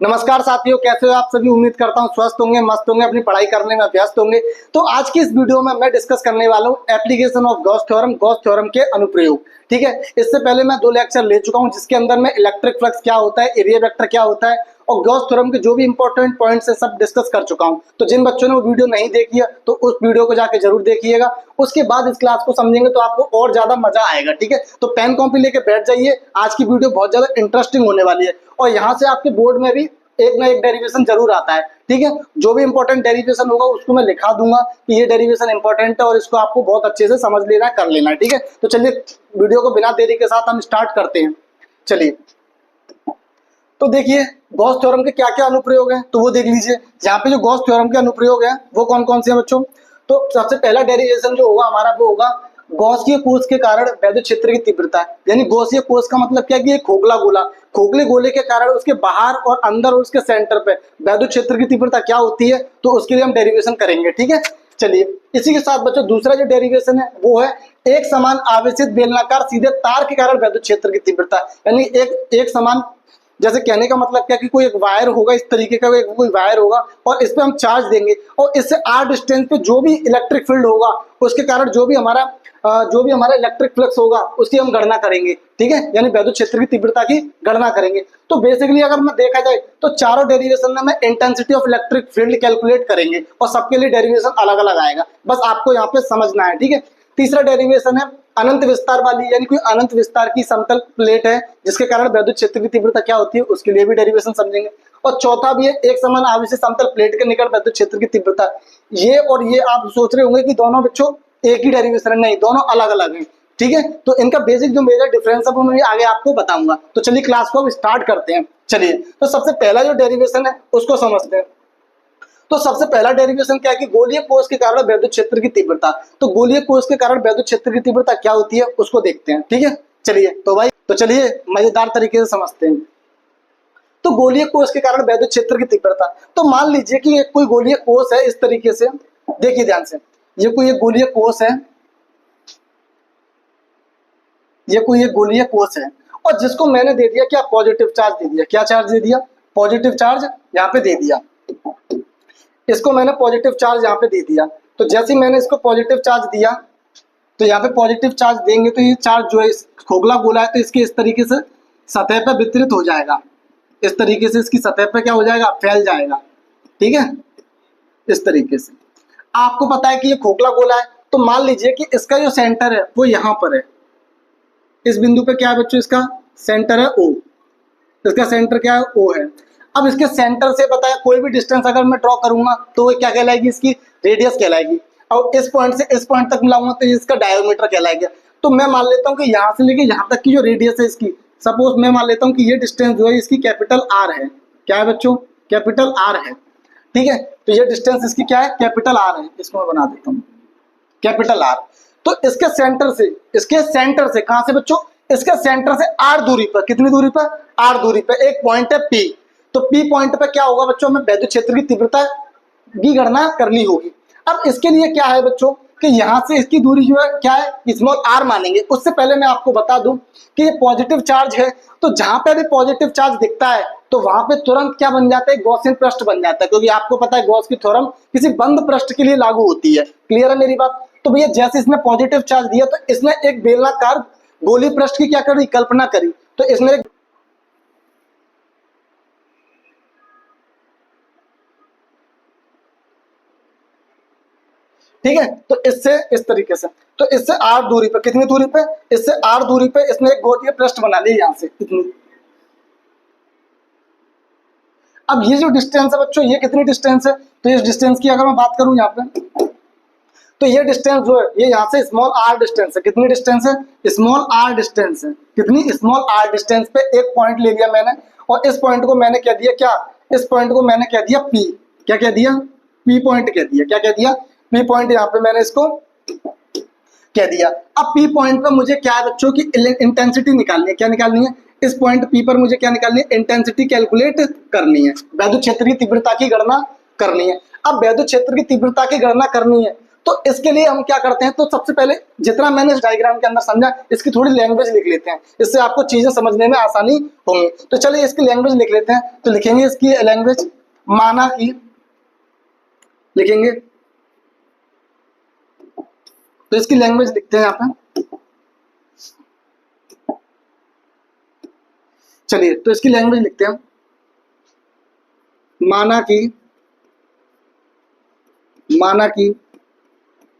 नमस्कार साथियों, कैसे हो आप सभी। उम्मीद करता हूँ स्वस्थ होंगे, मस्त होंगे, अपनी पढ़ाई करने में व्यस्त होंगे। तो आज की इस वीडियो में मैं डिस्कस करने वाला हूँ एप्लीकेशन ऑफ गॉस थ्योरम के अनुप्रयोग। ठीक है, इससे पहले मैं 2 लेक्चर ले चुका हूँ जिसके अंदर में इलेक्ट्रिक फ्लक्स क्या होता है, एरिया वेक्टर क्या होता है और गॉस थ्योरम के जो भी इंपॉर्टेंट पॉइंट्स है सब डिस्कस कर चुका हूँ। तो जिन बच्चों ने वो वीडियो नहीं देखी है तो उस वीडियो को जाके जरूर देखिएगा। उसके बाद इस क्लास को समझेंगे तो आपको और ज्यादा मजा आएगा। ठीक है, तो पेन कॉपी लेके बैठ जाइए, आज की वीडियो बहुत ज्यादा इंटरेस्टिंग होने वाली है। और यहाँ से आपके बोर्ड में भी एक ना एक डेरिवेशन जरूर आता है। ठीक है, जो भी इंपॉर्टेंट डेरिवेशन होगा उसको मैं लिखा दूंगा कि ये डेरिवेशन इंपॉर्टेंट है और इसको आपको बहुत अच्छे से समझ लेना है, कर लेना है। ठीक है, तो चलिए वीडियो को बिना देरी के साथ हम स्टार्ट करते हैं। चलिए, तो देखिए गॉस थ्योरम के क्या क्या अनुप्रयोग हैं तो वो देख लीजिए। यहाँ पे जो गॉस थ्योरम के अनुप्रयोग हैं वो कौन कौन से हैं बच्चों। तो सबसे पहला डेरिवेशन जो होगा हमारा वो होगा गॉसीय कोष के कारण वैद्युत क्षेत्र की तीव्रता। यानी गॉसीय कोष का मतलब क्या कि खोखला गोला, खोखले गोले के कारण उसके बाहर और अंदर और उसके सेंटर पे वैद्युत क्षेत्र की तीव्रता क्या होती है, तो उसके लिए हम डेरिवेशन करेंगे। ठीक है, चलिए इसी के साथ बच्चों दूसरा जो डेरिवेशन है वो है एक समान आवेशित बेलनाकार सीधे तार के कारण वैद्युत क्षेत्र की तीव्रता। यानी एक समान, जैसे कहने का मतलब क्या कि कोई एक वायर होगा, इस तरीके का कोई वायर होगा और इस पे हम चार्ज देंगे और इससे r डिस्टेंस पे जो भी इलेक्ट्रिक फील्ड होगा उसके कारण जो भी हमारा इलेक्ट्रिक फ्लक्स होगा उसकी हम गणना करेंगे। ठीक है, यानी वैद्युत क्षेत्र की तीव्रता की गणना करेंगे। तो बेसिकली अगर मैं देखा जाए तो चारों डेरिवेशन में intensity of electric field calculate करेंगे और सबके लिए डेरिवेशन अलग अलग आएगा, बस आपको यहाँ पे समझना है। ठीक है, तीसरा डेरिवेशन है अनंत विस्तार वाली, यानी कोई अनंत विस्तार की समतल प्लेट है जिसके कारण वैद्युत क्षेत्र की तीव्रता क्या होती है, उसके लिए भी डेरिवेशन समझेंगे। और चौथा भी है एक समान आवेशित समतल प्लेट के निकट वैद्युत क्षेत्र की तीव्रता। ये और ये आप सोच रहे होंगे कि दोनों बच्चों एक ही डेरिवेशन है, नहीं, दोनों अलग अलग हैं। ठीक है, तो इनका बेसिक जो मेजर डिफरेंस है वो मैं आगे आपको बताऊंगा। तो चलिए क्लास को अब स्टार्ट करते हैं। चलिए, तो सबसे पहला जो डेरिवेशन है उसको समझते हैं। तो सबसे पहला डेरिवेशन क्या है कि गोलीय कोष के कारण वैद्युत क्षेत्र की तीव्रता। तो गोलीय कोष के कारण वैद्युत क्षेत्र की तीव्रता क्या होती है उसको देखते हैं। ठीक है, चलिए तो चलिए मजेदार तरीके से समझते हैं। तो गोलीय कोष के कारण वैद्युत क्षेत्र की तीव्रता, तो मान लीजिए कि एक कोई गोलीय कोष है, इस तरीके से देखिए ध्यान से, ये कोई एक गोलीय कोष है, ये कोई एक गोलीय कोष है और जिसको मैंने दे दिया क्या, पॉजिटिव चार्ज दे दिया। क्या चार्ज दे दिया, पॉजिटिव चार्ज यहाँ पे दे दिया। इसको मैंने पॉजिटिव चार्ज यहाँ पे दे दिया। तो जैसे मैंने इसको पॉजिटिव चार्ज दिया तो यहाँ पे पॉजिटिव चार्ज देंगे तो ये चार्ज जो है खोखला गोला है तो इसके इस तरीके से सतह पर वितरित हो जाएगा, इस तरीके से इसकी सतह पे क्या हो जाएगा, फैल जाएगा। ठीक है, इस तरीके से। आपको पता है कि ये खोखला गोला है तो मान लीजिए कि इसका जो सेंटर है वो यहाँ पर है, इस बिंदु पे क्या है बच्चों, इसका सेंटर है O, इसका सेंटर क्या है, O है। अब इसके सेंटर से बताया कोई भी डिस्टेंस अगर मैं ड्रॉ करूंगा तो वो क्या कहलाएगी, इसकी रेडियस कहलाएगी। और इस पॉइंट से इस पॉइंट तक मिलाऊंगा तो इसका डायोमीटर कहलाएगा। तो मैं मान लेता हूँ कि यहाँ से लेके यहाँ तक की जो रेडियस है इसकी, सपोज मैं मान लेता हूँ कि ये डिस्टेंस जो है इसकी कैपिटल R है। क्या है बच्चों, कैपिटल R है। ठीक है, तो ये डिस्टेंस इसकी क्या है, कैपिटल R है। इसको मैं बना देता हूँ कैपिटल R। तो इसके सेंटर से कहां से बच्चों, इसके सेंटर से R दूरी पर, कितनी दूरी पर, R दूरी पर एक पॉइंट है P। तो P पॉइंट पर क्या होगा बच्चों, हमें वैद्युत क्षेत्र की तीव्रता की गणना करनी होगी। अब इसके लिए क्या है बच्चों कि यहां से इसकी दूरी जो है क्या है, स्मॉल r मानेंगे। उससे पहले मैं आपको बता दूं कि ये पॉजिटिव चार्ज है तो जहां पे भी पॉजिटिव चार्ज दिखता है तो वहां पे तुरंत क्या बन जाता है, गॉसियन पृष्ठ बन जाता है, क्योंकि आपको पता है गॉस की थ्योरम किसी बंद पृष्ठ के लिए लागू होती है। क्लियर है मेरी बात। तो भैया जैसे इसने पॉजिटिव चार्ज दिया तो इसने एक बेलनाकार गोली पृष्ठ की क्या करी, कल्पना करी। तो इसने ठीक है, तो इससे इस तरीके से, तो इससे R दूरी पे, कितनी दूरी पे, इससे R दूरी पे इसने एक गोलीय पृष्ठ बना लिया यहां से इतनी। अब ये जो डिस्टेंस है बच्चों, ये कितनी डिस्टेंस है, तो इस डिस्टेंस की अगर मैं बात करूं यहाँ पे तो ये डिस्टेंस जो है ये यहाँ से स्मॉल r डिस्टेंस है। कितनी डिस्टेंस है, स्मॉल r डिस्टेंस है। कितनी, स्मॉल r डिस्टेंस पे एक पॉइंट ले लिया मैंने और इस पॉइंट को मैंने क्या दिया, क्या, इस पॉइंट को मैंने क्या दिया, P। क्या कह दिया, P पॉइंट कह दिया। क्या कह दिया, P पॉइंट। यहाँ पे मैंने इसको कह दिया। अब P पॉइंट पर मुझे क्या है बच्चों की इंटेंसिटी निकालनी है। क्या निकालनी है, इस पॉइंट P पर मुझे क्या निकालनी है, इंटेंसिटी कैलकुलेट करनी है, वैद्युत क्षेत्र की तीव्रता की गणना करनी है। अब वैद्युत क्षेत्र की तीव्रता की गणना करनी है तो तो इसके लिए हम क्या करते हैं, तो सबसे पहले जितना मैंने इस डायग्राम के अंदर समझा इसकी थोड़ी लैंग्वेज लिख लेते हैं, इससे आपको चीजें समझने में आसानी होंगी। तो चलिए इसकी लैंग्वेज लिख लेते हैं। तो लिखेंगे इसकी लैंग्वेज माना की, लिखेंगे तो इसकी लैंग्वेज लिखते हैं यहाँ पे। चलिए तो इसकी लैंग्वेज लिखते हैं माना की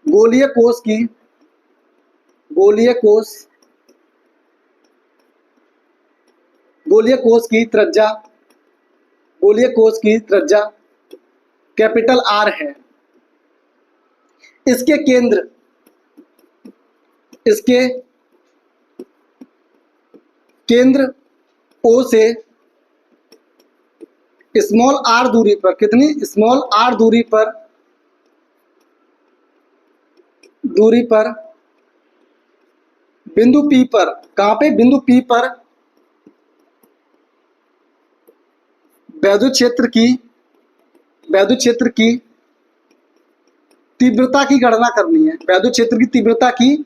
गोलीय कोश की त्रिज्या कैपिटल आर है। इसके केंद्र ओ से स्मॉल आर दूरी पर, कितनी स्मॉल आर दूरी पर बिंदु P पर, कहां पे, बिंदु P पर वैद्युत क्षेत्र की तीव्रता की गणना करनी है। वैद्युत क्षेत्र की तीव्रता की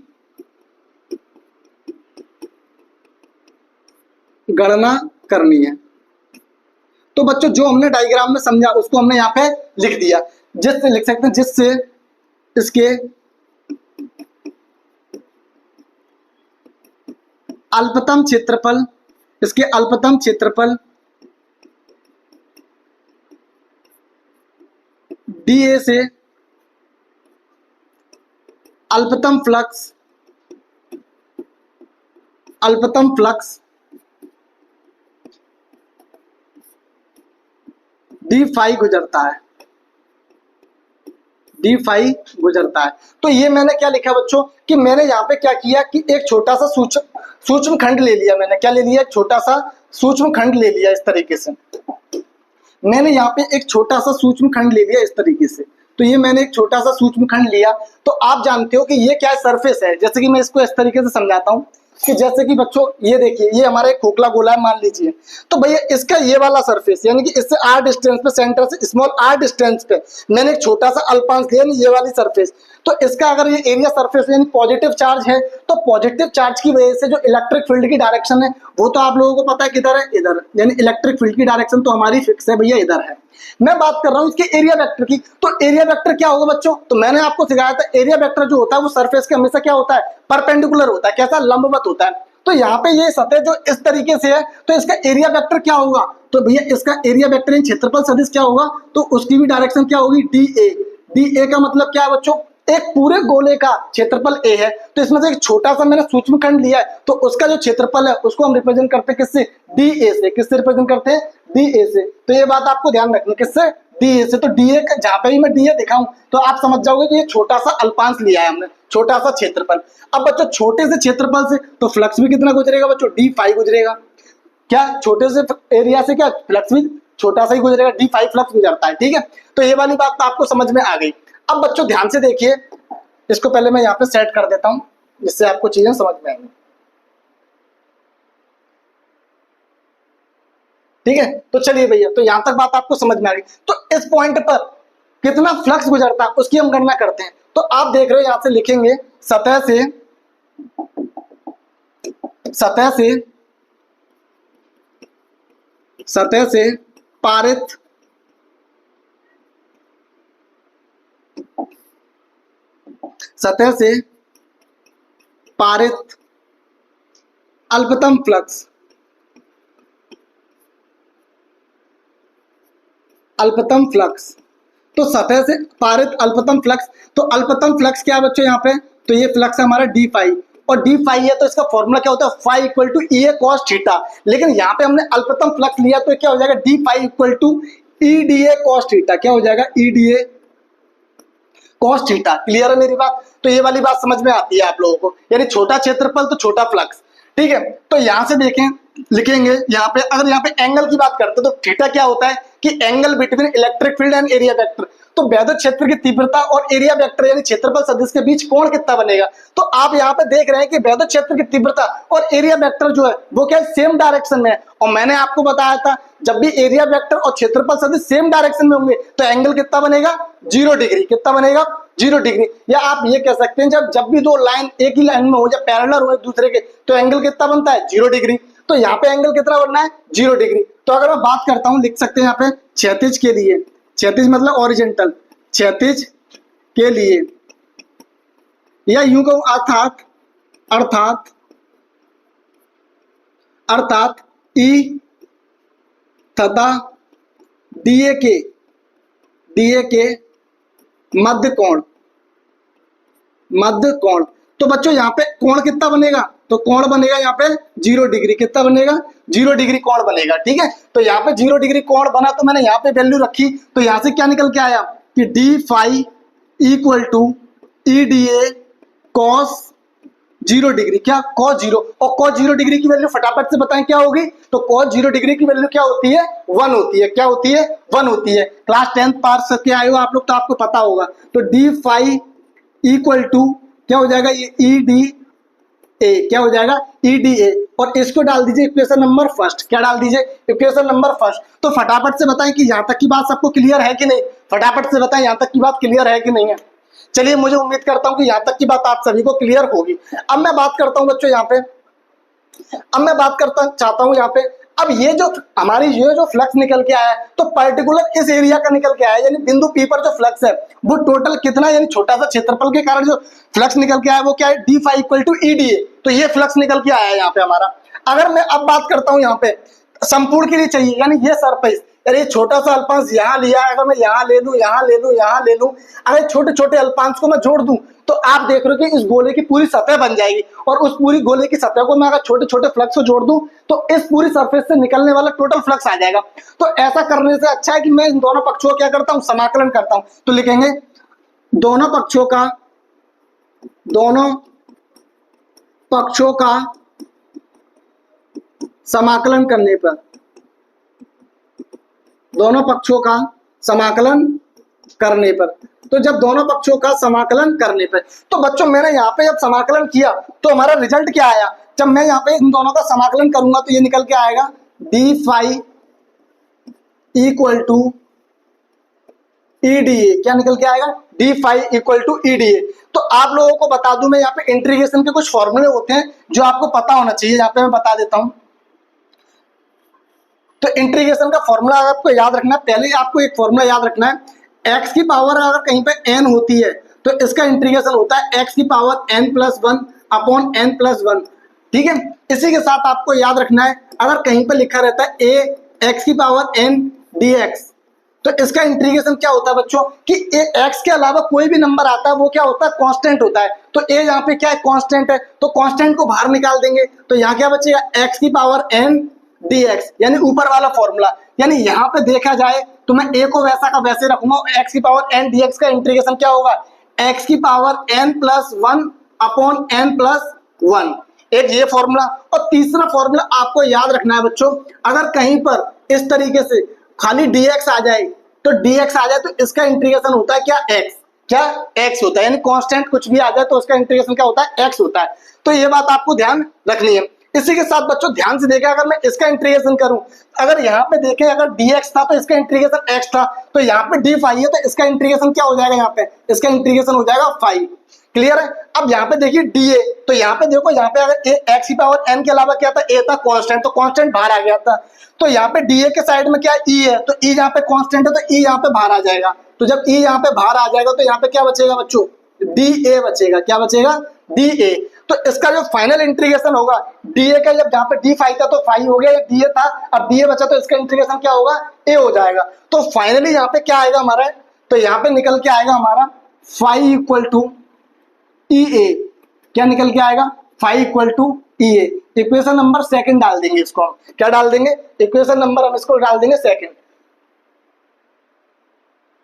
गणना करनी है। तो बच्चों जो हमने डायग्राम में समझा उसको हमने यहाँ पे लिख दिया, जिससे लिख सकते हैं जिससे इसके अल्पतम क्षेत्रफल dA से अल्पतम फ्लक्स d गुजरता है। तो ये मैंने क्या लिखा बच्चों कि मैंने यहाँ पे क्या किया कि एक छोटा सा सूक्ष्म खंड ले लिया। मैंने क्या ले लिया, छोटा सा सूक्ष्म खंड ले लिया। इस तरीके से मैंने यहाँ पे एक छोटा सा सूक्ष्म खंड ले लिया इस तरीके से। तो ये मैंने एक छोटा सा सूक्ष्म खंड लिया। तो आप जानते हो कि ये क्या सरफेस है। जैसे कि मैं इसको इस तरीके से समझाता हूँ कि जैसे कि बच्चों ये देखिए, ये हमारा एक खोखला गोला है मान लीजिए। तो भैया इसका ये वाला सरफेस यानी कि इससे r डिस्टेंस पे, सेंटर से स्मॉल r डिस्टेंस पे मैंने एक छोटा सा अल्पांश लिया, ये वाली सरफेस। तो इसका अगर ये एरिया सरफेस यानी पॉजिटिव चार्ज है, तो पॉजिटिव चार्ज की वजह से जो इलेक्ट्रिक फील्ड की डायरेक्शन है वो तो आप लोगों को पता है किधर है, इधर। यानी इलेक्ट्रिक फील्ड की डायरेक्शन तो हमारी फिक्स है भैया, इधर है। मैं बात कर रहा हूँ इसके एरिया वेक्टर की। तो एरिया वेक्टर क्या होगा बच्चों, तो मैंने आपको सिखाया था एरिया वेक्टर जो होता है वो सरफेस के हमेशा क्या होता है, परपेंडिकुलर होता है। कैसा, लंबवत होता है। तो यहाँ पे ये सतह जो इस तरीके से है तो इसका एरिया वेक्टर क्या होगा, तो भैया इसका एरिया वेक्टर क्षेत्रफल सदिश क्या होगा, तो उसकी भी डायरेक्शन क्या होगी, DA का मतलब क्या है बच्चों, एक पूरे गोले का क्षेत्रफल A है। तो इसमें से एक छोटा सा मैंने सूक्ष्म खंड लिया है, तो उसका जो क्षेत्रफल है उसको हम रिप्रेजेंट करते हैं किससे, DA से। किससे रिप्रेजेंट करते हैं, DA से। तो ये बात आपको ध्यान रखनी, किससे, DA से। तो DA का जहां पे भी मैं DA दिखाऊं तो आप समझ जाओगे कि ये छोटा सा अल्पांश लिया है हमने, छोटा सा क्षेत्रफल। अब बच्चों छोटे से क्षेत्रफल से तो फ्लक्स भी कितना गुजरेगा बच्चों, d5 गुजरेगा। क्या, छोटे से एरिया से क्या फ्लक्स भी छोटा सा ही गुजरेगा, d5 फ्लक्स गुजरता है। ठीक है, तो ये वाली बात तो आपको समझ में आ गई। अब बच्चों ध्यान से देखिए, इसको पहले मैं यहाँ पे सेट कर देता हूं जिससे आपको चीजें समझ में आएंगी। ठीक है, तो चलिए भैया, तो यहां तक बात आपको समझ में आ गई। तो इस पॉइंट पर कितना फ्लक्स गुजरता है उसकी हम गणना करते हैं। तो आप देख रहे हो यहां से लिखेंगे सतह से पारित अल्पतम फ्लक्स, तो सतह से पारित अल्पतम फ्लक्स। तो अल्पतम फ्लक्स क्या है बच्चों यहाँ पे, तो ये फ्लक्स है हमारा d5 और d5 है तो इसका फॉर्मूला क्या होता है, phi equal to EA cos theta. लेकिन यहाँ पे हमने अल्पतम फ्लक्स लिया तो क्या हो जाएगा, d5 equal to EDA cos theta. क्या हो जाएगा, EDA cos थीटा। क्लियर है मेरी बात। तो ये वाली बात समझ में आती है आप लोगों को, यानी छोटा क्षेत्रफल तो छोटा फ्लक्स। ठीक है, तो यहां से देखें, लिखेंगे यहाँ पे, अगर यहाँ पे एंगल की बात करते हैं तो थीटा क्या होता है कि angle between electric field and area vector. तो वैद्युत क्षेत्र की तीव्रता और एरिया वेक्टर यानी क्षेत्रफल सदिश के बीच कोण कितना बनेगा। तो आप यहाँ पे देख रहे हैं कि वैद्युत क्षेत्र की तीव्रता और एरिया वेक्टर जो है वो क्या सेम डायरेक्शन में है। और मैंने आपको बताया था जब भी एरिया वेक्टर और क्षेत्रफल सदिश सेम डायरेक्शन में होंगे तो एंगल कितना बनेगा, 0 डिग्री। कितना बनेगा, 0 डिग्री। या आप ये कह सकते हैं जब भी दो लाइन एक ही लाइन में हो या पैरेलल हो एक दूसरे के, तो एंगल कितना बनता है 0 डिग्री। तो यहाँ पे एंगल कितना बनना है 0 डिग्री। तो अगर मैं बात करता हूँ, लिख सकते हैं यहाँ पे क्षैतिज के लिए, क्षैतिज मतलब ओरिजेंटल, क्षैतिज के लिए, या यूं कहूं अर्थात अर्थात अर्थात ई तथा डीए के मध्य कोण, मध्य कोण। तो बच्चों यहाँ पे कोण कितना बनेगा, तो कोण बनेगा यहाँ पे 0 डिग्री। कितना बनेगा 0 डिग्री कोण बनेगा। ठीक है, तो यहाँ पे 0 डिग्री कोण बना, तो मैंने यहाँ पे वैल्यू रखी, तो यहाँ से क्या निकल के आया कि d phi equal to E d A cos 0 degree, क्या cos 0। और cos 0 डिग्री की वैल्यू फटाफट से बताएं क्या होगी, तो cos 0 डिग्री की वैल्यू क्या होती है 1 होती है। क्या होती है 1 होती है। क्लास 10th पास करके आए हो आप लोग तो आपको पता होगा। तो डी फाई इक्वल टू क्या हो जाएगा ई डी ए, क्या हो जाएगा ई डी ए, और इसको डाल दीजिए इक्वेशन नंबर फर्स्ट। क्या डाल दीजिए इक्वेशन नंबर फर्स्ट। तो फटाफट से बताएं कि यहाँ तक की बात सबको क्लियर है कि नहीं, फटाफट से बताएं यहाँ तक की बात क्लियर है कि नहीं है। चलिए, मुझे उम्मीद करता हूं कि यहाँ तक की बात आप सभी को क्लियर होगी। अब मैं बात करता हूं बच्चों यहाँ पे, अब मैं बात करता चाहता हूं यहाँ पे, अब ये जो हमारी ये जो फ्लक्स निकल के आया है, तो पर्टिकुलर इस एरिया का निकल के आया, यानी बिंदु पी पर जो फ्लक्स है वो टोटल कितना, यानी छोटा सा क्षेत्रफल के कारण जो फ्लक्स निकल के आया वो क्या है d phi equal to E d A. तो ये फ्लक्स निकल के आया है यहाँ पे हमारा। अगर मैं अब बात करता हूँ यहाँ पे संपूर्ण के लिए चाहिए, यानी ये सरफेस, अरे छोटा सा अल्पांश यहाँ लिया, अगर मैं यहाँ ले लूं, यहाँ ले लूं, यहाँ ले लूं, अगर छोटे छोटे अल्पांश को मैं जोड़ दूं, तो आप देख रहे हो कि इस गोले की पूरी सतह बन जाएगी। और उस पूरी गोले की सतह को मैं अगर छोटे छोटे फ्लक्स को जोड़ दूं, तो इस पूरी सरफेस से निकलने वाला टोटल फ्लक्स आ जाएगा। तो ऐसा करने से अच्छा है कि मैं इन दोनों पक्षों का क्या करता हूं, समाकलन करता हूं। तो लिखेंगे दोनों पक्षों का समाकलन करने पर, दोनों पक्षों का समाकलन करने पर, तो जब दोनों पक्षों का समाकलन करने पर, तो बच्चों मैंने यहाँ पे जब समाकलन किया तो हमारा रिजल्ट क्या आया, जब मैं यहाँ पे इन दोनों का समाकलन करूंगा तो ये निकल के आएगा d phi equal to E d A. क्या निकल के आएगा d phi equal to E d A. तो आप लोगों को बता दूं, मैं यहाँ पे इंटीग्रेशन के कुछ फॉर्मूले होते हैं जो आपको पता होना चाहिए, यहाँ पे मैं बता देता हूं। तो इंटीग्रेशन का फॉर्मूला आपको याद रखना है, पहले आपको एक फॉर्मूला याद रखना है, x की पावर अगर कहीं पे n होती है तो इसका इंटीग्रेशन होता है x की पावर n+1 अपॉन n+1। ठीक है, इसी के साथ आपको याद रखना है, अगर कहीं पे लिखा रहता है a x की पावर n dx, तो इसका इंटीग्रेशन क्या होता है बच्चों कि x के अलावा कोई भी नंबर आता है वो क्या होता है कांस्टेंट होता है। तो a यहाँ पे क्या है कांस्टेंट है, तो कांस्टेंट को बाहर निकाल देंगे, तो यहाँ क्या बचेगा x की पावर n dx, यानी ऊपर वाला फॉर्मूला। यानी यहाँ पे देखा जाए तो मैं a को वैसा का वैसे रखूंगा, x की पावर n dx का इंटीग्रेशन क्या होगा x की पावर n+1 अपॉन n+1, एक ये फॉर्मूला। और तीसरा फॉर्मूला आपको याद रखना है बच्चों, अगर कहीं पर इस तरीके से खाली dx आ जाए, तो dx आ जाए तो इसका इंटीग्रेशन होता है क्या x होता है, यानी कांस्टेंट कुछ भी आ जाए तो उसका इंटीग्रेशन क्या होता है x होता है। तो ये बात आपको ध्यान रखनी है। इसी के साथ बच्चों ध्यान से देखें, अगर मैं इसका इंटीग्रेशन करूं, अगर यहाँ पे देखें अगर dx था तो इसका इंटीग्रेशन x था, तो यहाँ पे d फाई है तो इसका इंटीग्रेशन क्या हो जाएगा, यहाँ पे इसका इंटीग्रेशन हो जाएगा फाई। क्लियर है। अब यहाँ पे देखिए dA, तो यहाँ पे देखो यहाँ पे अगर x की पावर n के अलावा क्या था, a था कांस्टेंट, तो कांस्टेंट बाहर आ गया था। तो यहाँ पे dA के साइड में क्या e है, तो e यहाँ पे कांस्टेंट है तो e यहाँ पे बाहर आ जाएगा। तो जब e यहाँ पे बाहर आ जाएगा तो यहाँ पे क्या बचेगा बच्चों, dA बचेगा। क्या बचेगा dA। तो इसका जो फाइनल इंटीग्रेशन होगा dA का, जब यहाँ पे d फाई था तो फाई हो गया, dA था अब dA बचा तो इसका इंटीग्रेशन क्या होगा a हो जाएगा। तो फाइनली यहाँ पे क्या आएगा हमारा, तो यहाँ पे निकल के आएगा हमारा फाई इक्वल टू EA। क्या निकल के आएगा phi equal to EA। Equation number second डाल देंगे इसको हम, क्या डाल देंगे इक्वेशन नंबर हम इसको डाल देंगे सेकंड।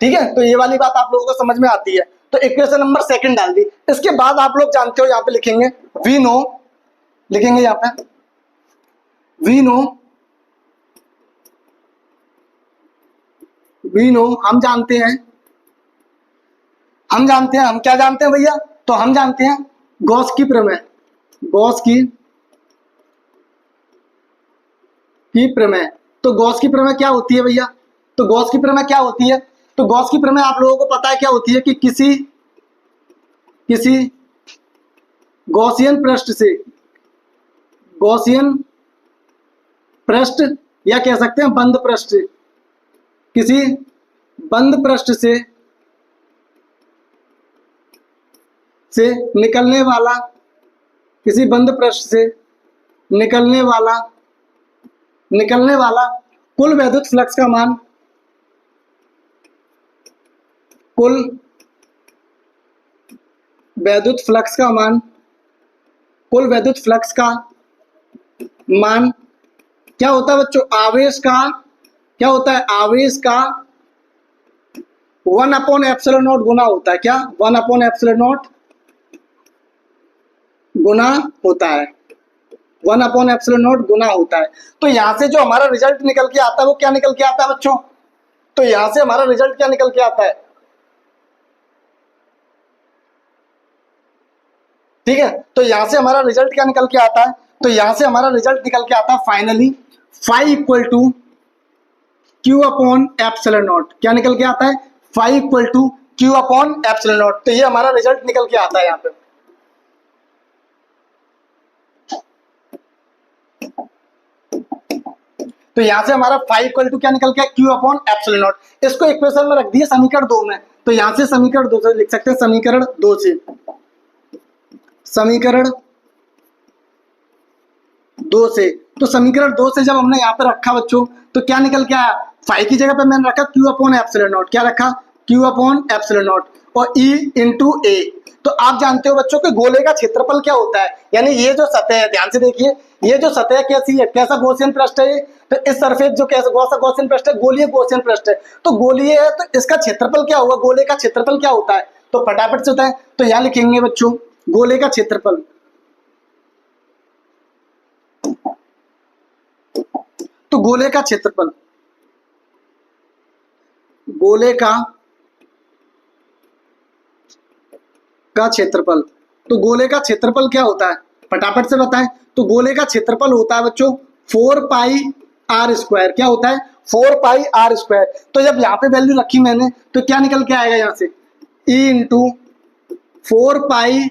ठीक है, तो ये वाली बात आप लोगों को समझ में आती है, तो इक्वेशन नंबर सेकंड डाल दी। इसके बाद आप लोग जानते हो यहाँ पे लिखेंगे वी नो, लिखेंगे यहाँ पे वी नो हम जानते हैं, हम क्या जानते हैं भैया, तो हम जानते हैं गॉस की प्रमेय, गॉस की प्रमेय। तो गॉस की प्रमेय क्या होती है भैया, तो गॉस की प्रमेय क्या होती है, तो गॉस की प्रमेय आप लोगों को पता है क्या होती है कि किसी किसी गॉसियन पृष्ठ से, गॉसियन पृष्ठ या कह सकते हैं बंद पृष्ठ, किसी बंद पृष्ठ से निकलने वाला, किसी बंद पृष्ठ से निकलने वाला कुल वैद्युत फ्लक्स का मान, कुल वैद्युत फ्लक्स का मान, कुल वैद्युत फ्लक्स का मान क्या होता है बच्चों? आवेश का, क्या होता है? आवेश का 1/ε0 गुना होता है। क्या? 1/ε0 गुना होता है, 1/ε0 गुना होता है। तो यहां से जो हमारा रिजल्ट निकल के आता है वो क्या निकल के आता है बच्चों? तो यहां से हमारा रिजल्ट क्या निकल के आता है? ठीक है, तो यहां से हमारा रिजल्ट क्या निकल के आता है? तो यहां से हमारा रिजल्ट निकल के आता है finally phi equal to Q upon epsilon, क्या निकल के आता है? Phi equal to Q upon epsilon. तो ये हमारा रिजल्ट निकल के आता है यहाँ पे। तो यहां से हमारा फाई इक्वल टू क्या निकल के Q अपॉन एप्सिलॉन। इसको इक्वेशन में रख दिए समीकरण 2 में, तो यहां से समीकरण 2 से लिख सकते हैं, समीकरण 2 से, समीकरण 2 से। तो समीकरण 2 से जब हमने यहाँ पे रखा बच्चों तो क्या निकल के आया? फाई की जगह पे मैंने रखा Q अपॉन एप्सिलॉन, क्या रखा? Q अपॉन एप्सिलॉन और E इंटू ए। तो आप जानते हो बच्चों कि गोले का क्षेत्रफल क्या होता है, यानी ये जो सतह है, ध्यान से देखिए, ये जो सतह कैसी है, कैसा गॉसियन पृष्ठ है ये? तो इस सरफेस जो कैसा गॉसियन पृष्ठ है, गोलीय गॉसियन पृष्ठ है। तो गोलीय है तो इसका क्षेत्रफल क्या होगा? गोले का क्षेत्रफल क्या होता है? तो फटाफट से होता है, तो यहाँ लिखेंगे बच्चों गोले का क्षेत्रफल, तो गोले का क्षेत्रफल, गोले का क्षेत्रफल, तो गोले का क्षेत्रफल क्या होता है? फटाफट से बताएं। तो गोले का क्षेत्रफल होता है बच्चों 4 पाई आर स्क्वायर। क्या होता है? 4 पाई आर स्क्वायर। तो जब यहाँ पे वैल्यू रखी मैंने तो क्या निकल के आएगा यहाँ से? E into 4 pi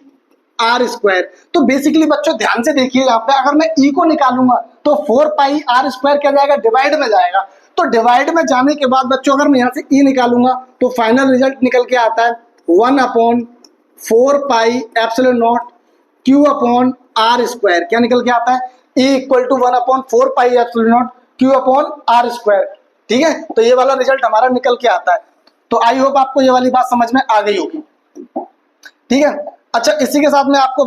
r square. तो बेसिकली बच्चों ध्यान से देखिए, यहाँ पे अगर मैं E को निकालूंगा तो 4 पाई आर स्क्वायर क्या जाएगा? डिवाइड में जाएगा। तो डिवाइड में जाने के बाद बच्चों अगर मैं यहाँ से E निकालूंगा तो फाइनल रिजल्ट निकल के आता है 1/4 pi epsilon naught Q upon r square. क्या निकल के आता है? E equal to 1/4 pi epsilon naught Q upon r square. ठीक है, तो ये वाला रिजल्ट हमारा निकल के आता है। तो आई होप आपको ये वाली बात समझ में आ गई होगी। ठीक है, अच्छा इसी के साथ मैं आपको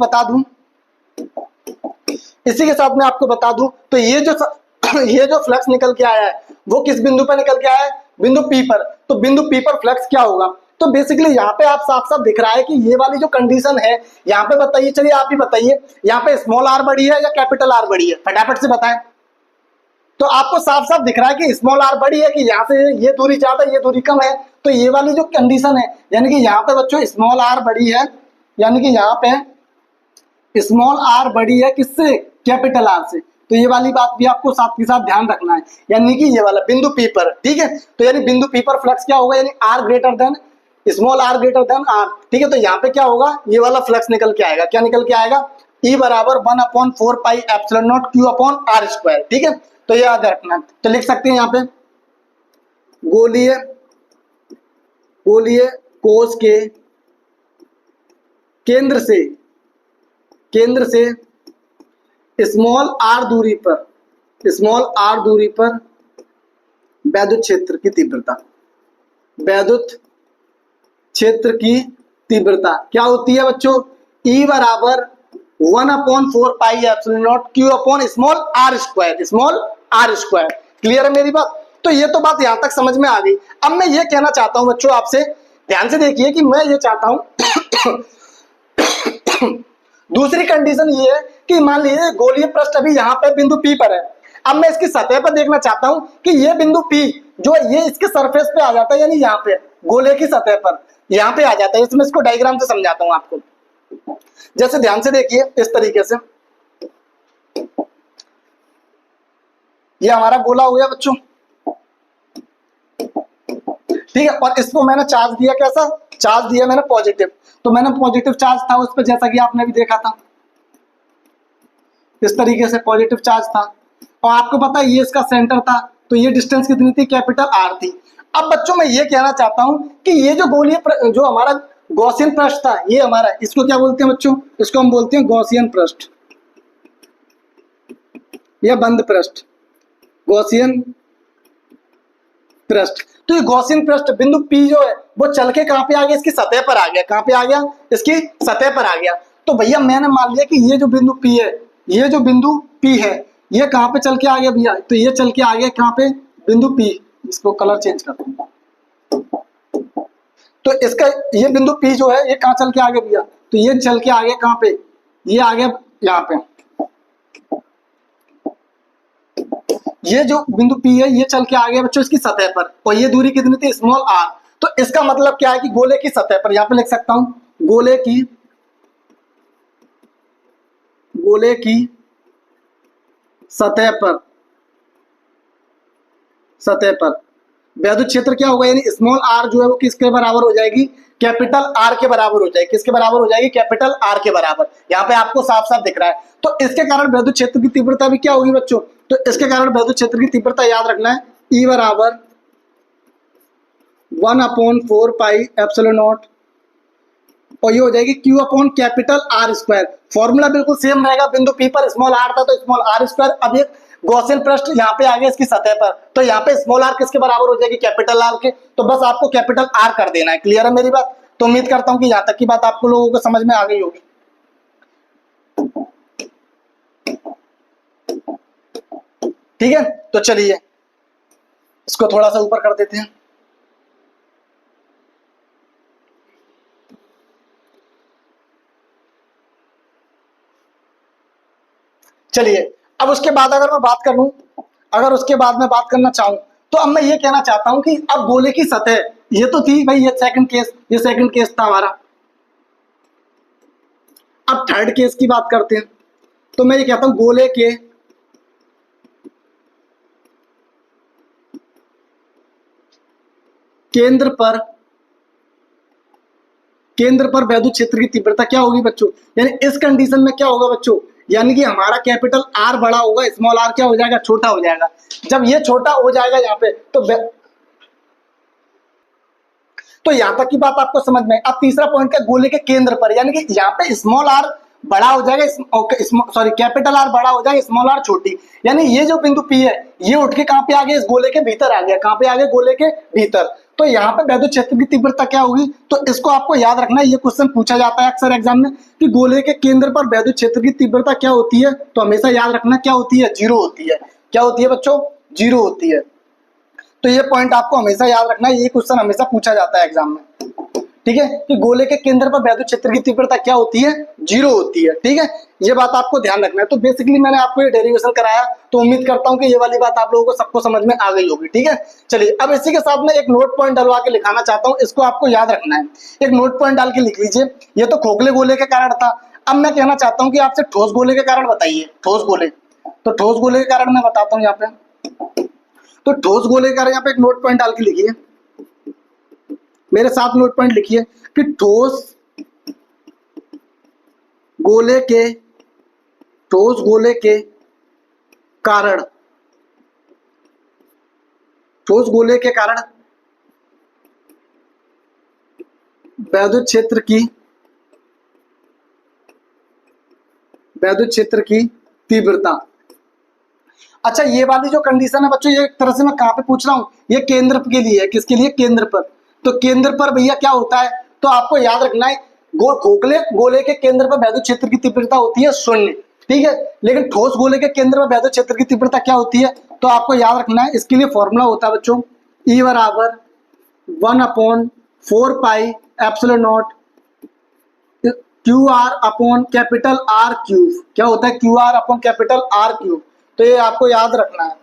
बता दूं, तो ये जो फ्लक्स निकल के आया है वो किस बिंदु पर निकल के आया है? बिंदु P पर। तो बिंदु P पर फ्लक्स क्या होगा? तो बेसिकली यहाँ पे आप साफ साफ दिख रहा है कि ये वाली जो कंडीशन है यहाँ पे, बताइए, चलिए आप ही बताइए, यहाँ पे स्मॉल आर बड़ी है या कैपिटल आर बड़ी है? फटाफट से बताएं। तो आपको साफ साफ दिख रहा है कि स्मॉल आर बड़ी है, कि यहाँ से ये दूरी ज्यादा ये दूरी कम है। तो ये वाली जो कंडीशन है, यानी कि यहाँ पे बच्चों स्मॉल आर बड़ी है, यानी कि यहाँ पे स्मॉल आर बड़ी है किससे? कैपिटल आर से। तो ये वाली बात भी आपको साथ के साथ ध्यान रखना है, यानी कि ये वाला बिंदु P पर। ठीक है, तो यानी बिंदु P पर फ्लक्स क्या होगा? यानी r greater than small r greater than r. ठीक है, तो यहाँ पे क्या होगा? ये वाला फ्लक्स निकल के आएगा। क्या निकल के आएगा? E बराबर 1/4 pi epsilon naught Q upon r square. ठीक है, तो ये याद रखना। तो लिख सकते हैं यहाँ पे गोलीय कोश के केंद्र से स्मॉल आर दूरी पर वैद्युत क्षेत्र की तीव्रता क्या होती है बच्चों? E बराबर 1/4 pi epsilon naught Q upon small r square. Clear है मेरी बात? तो ये तो बात यहां तक समझ में आ गई। अब मैं ये कहना चाहता हूं बच्चों आपसे, ध्यान से देखिए, कि मैं ये चाहता हूं दूसरी कंडीशन ये है कि मान लीजिए गोलीय पृष्ठ अभी यहाँ पे बिंदु P पर है। अब मैं इसकी सतह पर देखना चाहता हूं कि ये बिंदु P जो ये इसके सरफेस पे आ जाता है, यानी यहाँ पे गोले की सतह पर यहाँ पे आ जाता है। इसमें इसको डायग्राम से समझाता हूं आपको। जैसे ध्यान से देखिए, इस तरीके से ये हमारा गोला हो गया बच्चों। ठीक है, और इसको मैंने चार्ज दिया, कैसा? चार्ज दिया मैंने पॉजिटिव, तो मैंने पॉजिटिव चार्ज था उस पर, जैसा कि आपने भी देखा था इस तरीके से पॉजिटिव चार्ज था, और आपको पता है ये इसका सेंटर था, तो ये डिस्टेंस कितनी थी, कैपिटल आर थी। अब बच्चों मैं ये कहना चाहता हूं कि ये जो गोलीय जो हमारा गॉसियन पृष्ठ था ये हमारा, इसको क्या बोलते हैं बच्चों, इसको हम बोलते हैं गॉसियन पृष्ठ या बंद पृष्ठ, गॉसियन पृष्ठ। तो ये गॉसियन पृष्ठ बिंदु P जो है वो चल के कहां पे आ गया, इसकी सतह पर आ गया। कहां पे आ गया, इसकी सतह पर आ गया। तो भैया मैंने मान लिया कि ये जो बिंदु P है, ये जो बिंदु P है ये कहां पे चल के आ गया भैया, तो ये चल के आ गया कहां पे, बिंदु P। इसको कलर चेंज करते हैं, तो इसका ये बिंदु P जो है ये कहां चल के आ गया भैया, तो ये चल के आ गया कहां पे, ये आ गया यहाँ पे। ये जो बिंदु P है ये चल के आ गया बच्चों इसकी सतह पर, और ये दूरी कितनी थी, स्मॉल r। तो इसका मतलब क्या है कि गोले की सतह पर, यहां पे लिख सकता हूं गोले की सतह पर वैद्युत क्षेत्र क्या होगा, यानी स्मॉल r जो है वो किसके बराबर हो जाएगी, कैपिटल R के बराबर हो जाएगी। किसके बराबर हो जाएगी, कैपिटल R के बराबर। यहाँ पे आपको साफ साफ दिख रहा है। तो इसके कारण वैद्युत क्षेत्र की तीव्रता भी क्या होगी बच्चों, तो इसके कारण वैद्युत क्षेत्र की तीव्रता याद रखना है, E बराबर 1/4 पाई एप्सिलॉन नॉट, और ये हो जाएगी Q upon capital R square. Formula बिल्कुल सेम रहेगा, बिंदु P पर स्मॉल r था तो स्मॉल r स्क्वायर। अब ये गॉसियन पृष्ठ यहाँ पे आ गया इसकी सतह पर, तो यहाँ पे स्मॉल r किसके बराबर हो जाएगी, कैपिटल R के। तो बस आपको कैपिटल R कर देना है। क्लियर है मेरी बात। तो उम्मीद करता हूँ कि यहाँ तक की बात आपको लोगों को समझ में आ गई होगी। ठीक है, तो चलिए इसको थोड़ा सा ऊपर कर देते हैं। चलिए अब उसके बाद अगर मैं बात करूं, अगर उसके बाद में बात करना चाहूं, तो अब मैं ये कहना चाहता हूं कि अब गोले की सतह ये तो थी भाई, ये सेकंड केस था हमारा। अब थर्ड केस की बात करते हैं। तो मैं ये कहता हूं गोले के केंद्र पर वैद्युत क्षेत्र की तीव्रता क्या होगी बच्चों, यानी इस कंडीशन में क्या होगा बच्चों, यानी कि हमारा कैपिटल R बड़ा होगा, स्मॉल r क्या हो जाएगा, छोटा हो जाएगा। जब ये छोटा हो जाएगा यहाँ पे तो यहां तक की बात आपको समझ में। अब तीसरा पॉइंट है गोले के केंद्र पर, यानी कि यहाँ पे स्मॉल r बड़ा हो जाएगा, सॉरी कैपिटल R बड़ा हो जाएगा, स्मॉल r छोटी। यानी ये जो बिंदु P है ये उठ के कहां पे आ गया, इस गोले के भीतर आ गया। कहां पे आ गया, गोले के भीतर। तो यहाँ पे वैद्युत क्षेत्र की तीव्रता क्या होगी, तो इसको आपको याद रखना है। ये क्वेश्चन पूछा जाता है अक्सर एग्जाम में कि गोले के केंद्र पर वैद्युत क्षेत्र की तीव्रता क्या होती है, तो हमेशा याद रखना क्या होती है, 0 होती है। क्या होती है बच्चों, 0 होती है। तो ये पॉइंट आपको हमेशा याद रखना है, ये क्वेश्चन हमेशा पूछा जाता है एग्जाम में। ठीक है, कि गोले के केंद्र पर वैद्युत क्षेत्र की तीव्रता क्या होती है, 0 होती है। ठीक है, ये बात आपको ध्यान रखना है। तो बेसिकली मैंने आपको ये डेरिवेशन कराया, तो उम्मीद करता हूं कि ये वाली बात आप लोगों को सबको समझ में आ गई होगी। ठीक है, चलिए अब इसी के साथ में एक नोट पॉइंट डलवा के लिखाना चाहता हूं, इसको आपको याद रखना है। एक नोट पॉइंट डाल के लिख लीजिए। ये तो खोखले गोले के कारण था। अब मैं कहना चाहता हूँ कि आपसे ठोस गोले के कारण बताइए। ठोस गोले, तो ठोस गोले के कारण मैं बताता हूँ यहाँ पे। तो ठोस गोले के कारण यहाँ पे एक नोट पॉइंट डाल के लिखिए, मेरे साथ नोट पॉइंट लिखिए कि ठोस गोले के कारण वैद्युत क्षेत्र की तीव्रता। अच्छा, ये वाली जो कंडीशन है बच्चों, ये एक तरह से मैं कहां पे पूछ रहा हूं, ये केंद्र के लिए है। किसके लिए, केंद्र पर। तो केंद्र पर भैया क्या होता है, तो आपको याद रखना है खोखले गोले के केंद्र पर वैद्युत क्षेत्र की तीव्रता होती है 0। ठीक है, लेकिन ठोस गोले के केंद्र पर वैद्युत क्षेत्र की तीव्रता क्या होती है, तो आपको याद रखना है। इसके लिए फॉर्मूला होता है बच्चों, E बराबर 1/4 pi epsilon not QR upon capital R cube. क्या होता है, QR upon capital R cube. तो ये आपको याद रखना है।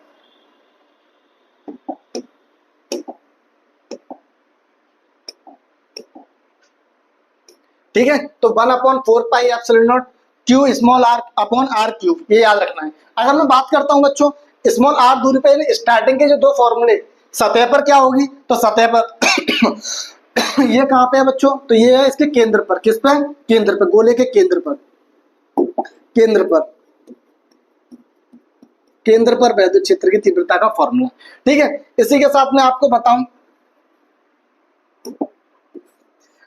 ठीक है, तो 1/4 pi epsilon naught Q small r upon R cube, ये याद रखना है। अगर मैं बात करता हूं बच्चों स्मॉल r दूरी पे, स्टार्टिंग के जो दो फॉर्मूले, सतह पर क्या होगी, तो सतह पर ये कहाँ पे है बच्चों? तो ये है इसके केंद्र पर। किस पे? केंद्र पर, गोले के केंद्र पर। केंद्र पर, केंद्र पर वैद्युत क्षेत्र की तीव्रता का फॉर्मूला। ठीक है, इसी के साथ मैं आपको बताऊं,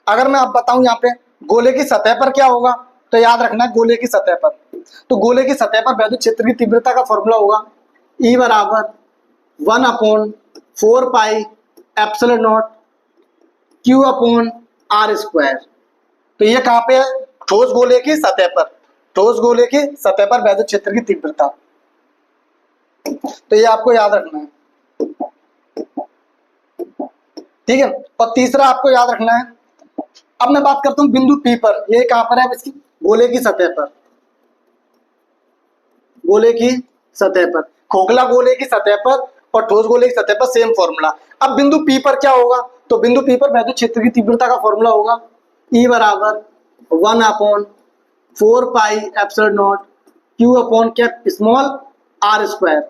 अगर मैं आप बताऊं यहाँ पे गोले की सतह पर क्या होगा, तो याद रखना गोले की सतह पर, तो गोले की सतह पर वैद्युत क्षेत्र की तीव्रता का फॉर्मूला होगा E बराबर 1/4 pi epsilon naught Q upon R square. तो ये कहाँ पे है? ठोस गोले की सतह पर, ठोस गोले की सतह पर वैद्युत क्षेत्र की तीव्रता। तो ये आपको याद रखना है। ठीक है, और तीसरा आपको याद रखना है, अब मैं बात करता हूं बिंदु P पर। ये कहां पर है? इसकी गोले की सतह पर, गोले की सतह पर, खोखला गोले की सतह पर और ठोस गोले की सतह पर सेम फॉर्मूला। अब बिंदु P पर क्या होगा? तो बिंदु P पर वैद्युत क्षेत्र की तीव्रता का फॉर्मूला होगा E बराबर 1/4 pi epsilon naught Q upon क्या? Small R square,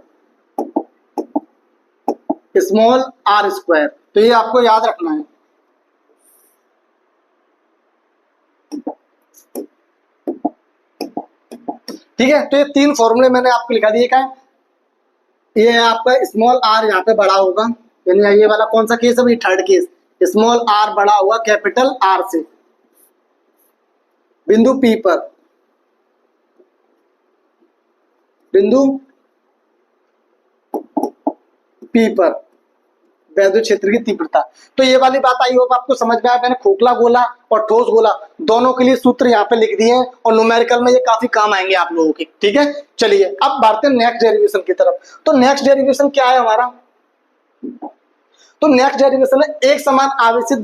small R square. तो ये आपको याद रखना है। ठीक है, तो ये तीन फॉर्मूले मैंने आपको लिखा दिए। क्या है? ये है आपका स्मॉल r यहाँ पे बड़ा होगा, यानी ये वाला कौन सा केस है? थर्ड केस, स्मॉल r बड़ा हुआ कैपिटल R से बिंदु P पर, बिंदु P पर वैद्युत क्षेत्र की तीव्रता। तो ये वाली बात आई होप आपको समझ में आया। मैंने खोखला गोला और ठोस गोला दोनों के लिए सूत्र यहाँ पे लिख दिए हैं और न्यूमेरिकल में ये काफी काम आएंगे आप लोगों के। ठीक है, चलिए अब बढ़ते हैं नेक्स्ट डेरिवेशन की तरफ। तो नेक्स्ट डेरिवेशन क्या है हमारा? तो नेक्स्ट डेरिवेशन है एक समान आवेशित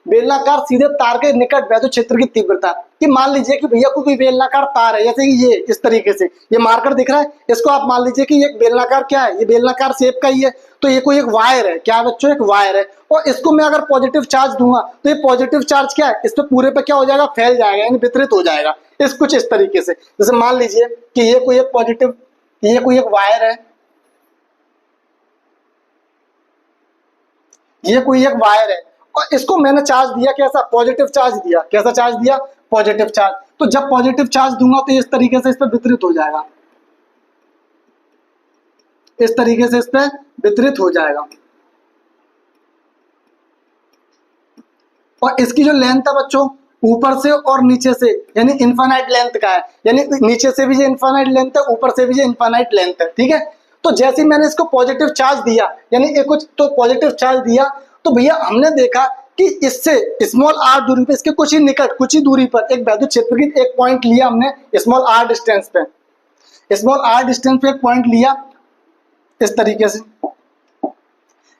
बेलनाकार सीधे तार के निकट वैद्युत क्षेत्र की तीव्रता। कि मान लीजिए कि भैया कोई बेलनाकार तार है, जैसे कि ये इस तरीके से ये मार्कर दिख रहा है, इसको आप मान लीजिए कि ये बेलनाकार क्या है? ये बेलनाकार शेप का ही है। तो ये कोई एक वायर है, क्या है बच्चों? एक वायर है। और इसको मैं अगर पॉजिटिव चार्ज दूंगा तो ये पॉजिटिव चार्ज क्या है? इस पे पूरे पे क्या हो जाएगा? फैल जाएगा, यानी वितरित हो जाएगा। इस कुछ इस तरीके से, जैसे मान लीजिए कि ये कोई एक पॉजिटिव, ये कोई एक वायर है, ये कोई एक वायर है और इसको मैंने चार्ज दिया कैसा? पॉजिटिव चार्ज दिया। कैसा चार्ज दिया? Positive charge. तो जब पॉजिटिव चार्ज दूंगा तो इस तरीके से इस पर वितरित हो जाएगा, इस तरीके से इस पर वितरित हो जाएगा। और इसकी जो लेंथ है बच्चों, ऊपर से और नीचे से, यानी इनफाइनाइट लेंथ का है, यानी नीचे से भी ये इनफाइनाइट लेंथ है, ऊपर से भी ये इनफाइनाइट लेंथ है। ठीक है, तो जैसे ही मैंने इसको पॉजिटिव चार्ज दिया, यानी ये कुछ तो पॉजिटिव चार्ज दिया, तो भैया हमने देखा कि इससे स्मॉल r दूरी पे, इसके कुछ ही निकट, कुछ ही दूरी पर एक वैद्युत क्षेत्र की एक पॉइंट लिया हमने स्मॉल r डिस्टेंस पे, स्मॉल r डिस्टेंस पे एक पॉइंट लिया इस तरीके से,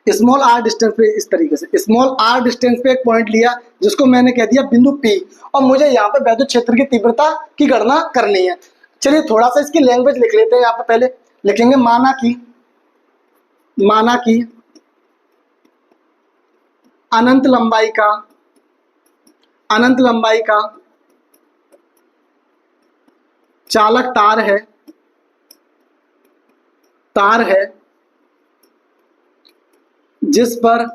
स्मॉल r डिस्टेंस पे, इस तरीके से स्मॉल r डिस्टेंस पे एक पॉइंट लिया जिसको मैंने कह दिया बिंदु P, और मुझे यहाँ पे वैद्युत क्षेत्र की तीव्रता की गणना करनी है। चलिए थोड़ा सा इसकी लैंग्वेज लिख लेते हैं। यहाँ पे पहले लिखेंगे माना कि अनंत लंबाई का चालक तार है जिस पर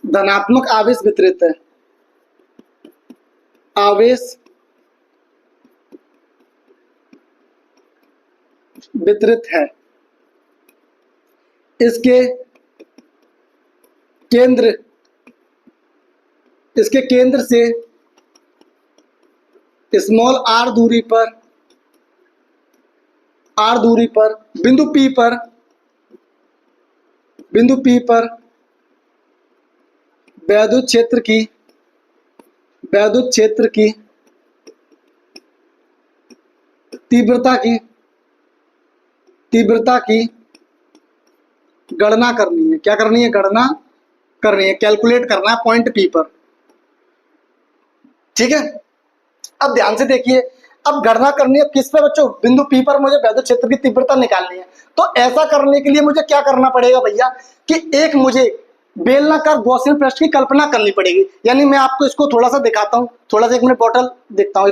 धनात्मक आवेश वितरित है, आवेश वितरित है। इसके केंद्र से स्मॉल r दूरी पर बिंदु P पर वैद्युत क्षेत्र की तीव्रता की गणना करनी है। क्या करनी है? गणना करनी है, कैलकुलेट करना है पॉइंट P पर। ठीक है, अब ध्यान से देखिए, अब गणना करनी है किस पे बच्चों? बिंदु P पर मुझे वैद्युत क्षेत्र की तीव्रता निकालनी है। तो ऐसा करने के लिए मुझे क्या करना पड़ेगा भैया कि एक मुझे बेलनाकार गॉसियन पृष्ठ की कल्पना करनी पड़ेगी। यानी मैं आपको इसको थोड़ा सा दिखाता हूं, थोड़ा सा एक मिनट बॉटल देखता हूं।